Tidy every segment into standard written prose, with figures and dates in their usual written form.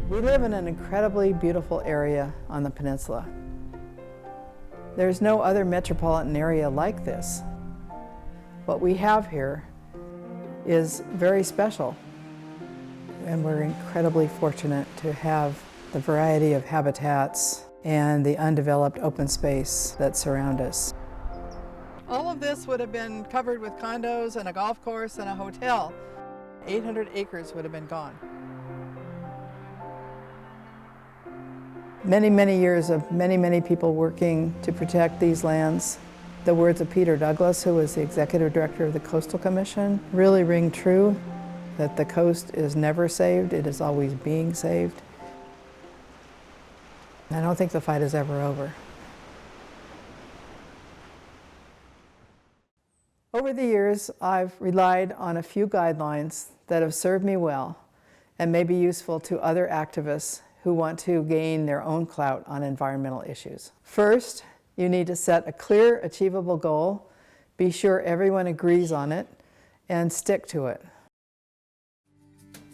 We live in an incredibly beautiful area on the peninsula. There's no other metropolitan area like this. What we have here is very special, and we're incredibly fortunate to have the variety of habitats and the undeveloped open space that surround us. All of this would have been covered with condos and a golf course and a hotel. 800 acres would have been gone. Many, many years of many people working to protect these lands. The words of Peter Douglas, who was the executive director of the Coastal Commission, really ring true, that the coast is never saved, it is always being saved. I don't think the fight is ever over. Over the years, I've relied on a few guidelines that have served me well and may be useful to other activists who want to gain their own clout on environmental issues. First, you need to set a clear, achievable goal, be sure everyone agrees on it, and stick to it.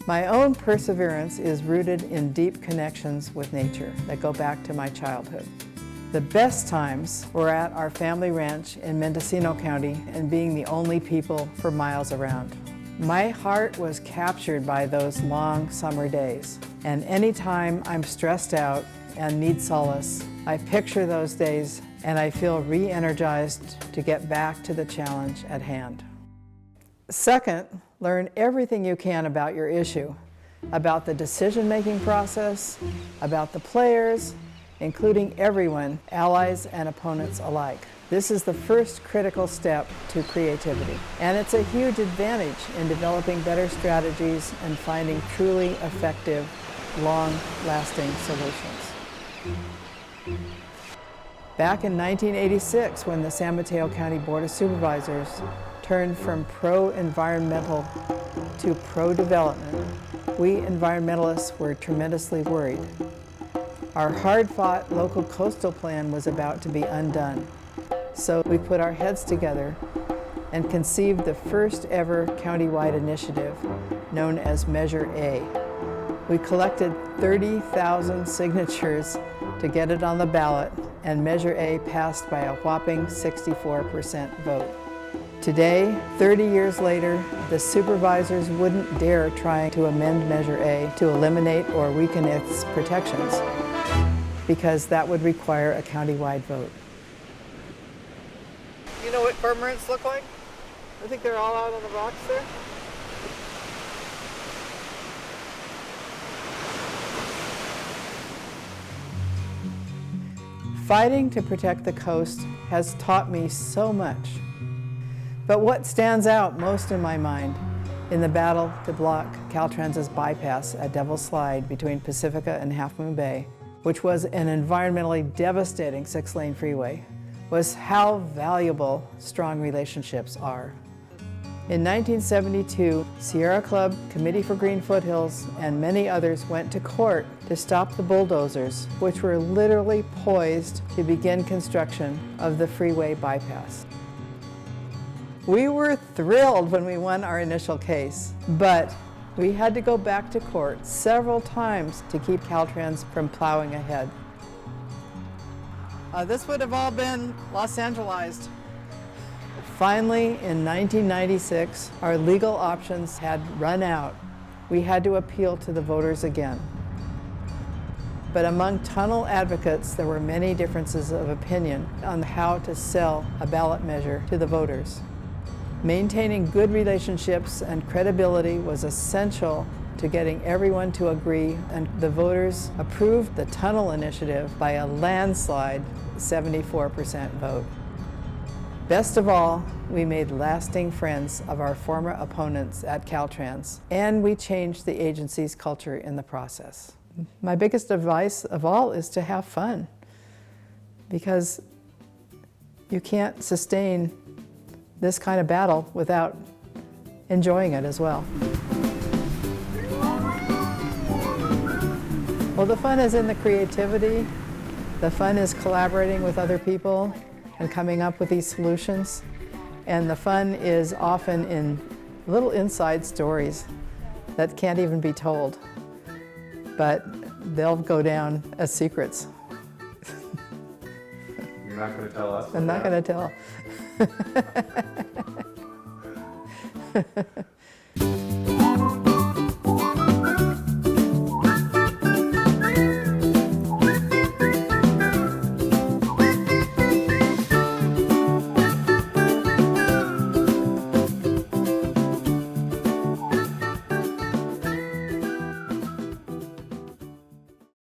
My own perseverance is rooted in deep connections with nature that go back to my childhood. The best times were at our family ranch in Mendocino County and being the only people for miles around. My heart was captured by those long summer days, and anytime I'm stressed out and need solace, I picture those days and I feel re-energized to get back to the challenge at hand. Second, learn everything you can about your issue, about the decision-making process, about the players, including everyone, allies and opponents alike. This is the first critical step to creativity, and it's a huge advantage in developing better strategies and finding truly effective, long-lasting solutions. Back in 1986, when the San Mateo County Board of Supervisors turned from pro-environmental to pro-development, we environmentalists were tremendously worried. Our hard-fought local coastal plan was about to be undone. So we put our heads together and conceived the first ever countywide initiative known as Measure A. We collected 30,000 signatures to get it on the ballot, and Measure A passed by a whopping 64% vote. Today, 30 years later, the supervisors wouldn't dare try to amend Measure A to eliminate or weaken its protections, because that would require a countywide vote. You know what cormorants look like? I think they're all out on the rocks there. Fighting to protect the coast has taught me so much. But what stands out most in my mind in the battle to block Caltrans's bypass at Devil's Slide between Pacifica and Half Moon Bay, which was an environmentally devastating 6-lane freeway, was how valuable strong relationships are. In 1972, Sierra Club, Committee for Green Foothills, and many others went to court to stop the bulldozers, which were literally poised to begin construction of the freeway bypass. We were thrilled when we won our initial case, but we had to go back to court several times to keep Caltrans from plowing ahead. This would have all been Los Angelized. Finally, in 1996, our legal options had run out. We had to appeal to the voters again. But among tunnel advocates, there were many differences of opinion on how to sell a ballot measure to the voters. Maintaining good relationships and credibility was essential to getting everyone to agree, and the voters approved the tunnel initiative by a landslide 74% vote. Best of all, we made lasting friends of our former opponents at Caltrans, and we changed the agency's culture in the process. My biggest advice of all is to have fun, because you can't sustain this kind of battle without enjoying it as well. Well, the fun is in the creativity. The fun is collaborating with other people and coming up with these solutions. And the fun is often in little inside stories that can't even be told. But they'll go down as secrets. You're not going to tell us? I'm not going to tell.